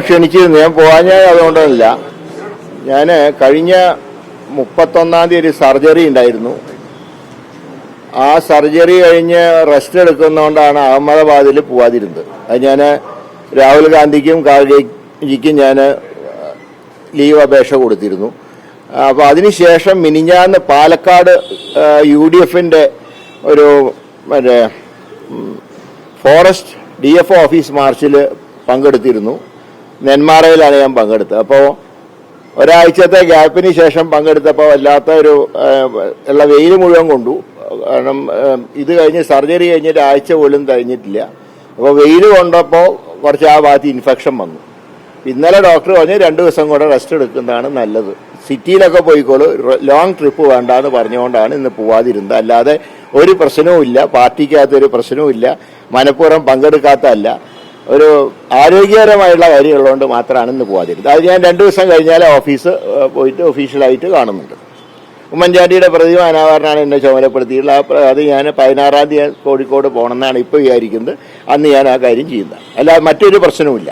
ക്ഷണിച്ചിരുന്നു. ഞാൻ പോകാഞ്ഞ അതുകൊണ്ടല്ല. ഞാൻ കഴിഞ്ഞ 31-ാം തീയതി ഒരു സർജറി ഉണ്ടായിരുന്നു. ആ സർജറി കഴിഞ്ഞ് റെസ്റ്റ് എടുക്കുന്നതുകൊണ്ടാണ് അഹമ്മദാബാദിൽ പോവാതിരുന്നത്. അത് ഞാൻ രാഹുൽ ഗാന്ധിക്കും ഖാർഗെജിക്കും ഞാൻ ലീവ് അപേക്ഷ കൊടുത്തിരുന്നു. അപ്പോൾ അതിനുശേഷം മിനിഞ്ഞാന്ന് പാലക്കാട് UDF-ന്റെ ഒരു മറ്റേ ഫോറസ്റ്റ് DFO ഓഫീസ് മാർച്ചിൽ പങ്കെടുത്തിരുന്നു. നെന്മാറയിലാണ് ഞാൻ പങ്കെടുത്തത്. അപ്പോൾ ഒരാഴ്ചത്തെ ഗ്യാപ്പിന് ശേഷം പങ്കെടുത്തപ്പോൾ വല്ലാത്ത ഉള്ള വെയിൽ മുഴുവൻ കൊണ്ടു. കാരണം ഇത് കഴിഞ്ഞ് സർജറി കഴിഞ്ഞിട്ട് ആഴ്ച പോലും കഴിഞ്ഞിട്ടില്ല. അപ്പോൾ വെയിൽ കൊണ്ടപ്പോൾ കുറച്ച് ആ ഭാഗത്ത് ഇൻഫെക്ഷൻ വന്നു. ഇന്നലെ ഡോക്ടർ പറഞ്ഞ് 2 ദിവസം കൂടെ റെസ്റ്റ് എടുക്കുന്നതാണ് നല്ലത്. സിറ്റിയിലൊക്കെ പോയിക്കോളൂ, ലോങ് ട്രിപ്പ് വേണ്ടാന്ന് പറഞ്ഞുകൊണ്ടാണ് ഇന്ന് പോവാതിരുന്നത്. അല്ലാതെ ഒരു പ്രശ്നവുമില്ല, പാർട്ടിക്കകത്തൊരു പ്രശ്നവുമില്ല, മനഃപൂർവ്വം പങ്കെടുക്കാത്തതല്ല. ഒരു ആരോഗ്യകരമായുള്ള കാര്യമുള്ളതുകൊണ്ട് മാത്രമാണ് ഇന്ന് പോവാതിരുന്നത്. അത് ഞാൻ 2 ദിവസം കഴിഞ്ഞാൽ ഓഫീസ് പോയിട്ട് ഒഫീഷ്യലായിട്ട് കാണുന്നുണ്ട്. ഉമ്മൻചാണ്ടിയുടെ പ്രതിമ അനാവരണമാണ് എന്നെ ചുമതലപ്പെടുത്തിയിട്ടുള്ളത്. അത് ഞാൻ 16-ാം തീയതി കോഴിക്കോട് പോകണമെന്നാണ് ഇപ്പോൾ വിചാരിക്കുന്നത്. അന്ന് ഞാൻ ആ കാര്യം ചെയ്യുന്നത്. അല്ലാതെ മറ്റൊരു പ്രശ്നവുമില്ല.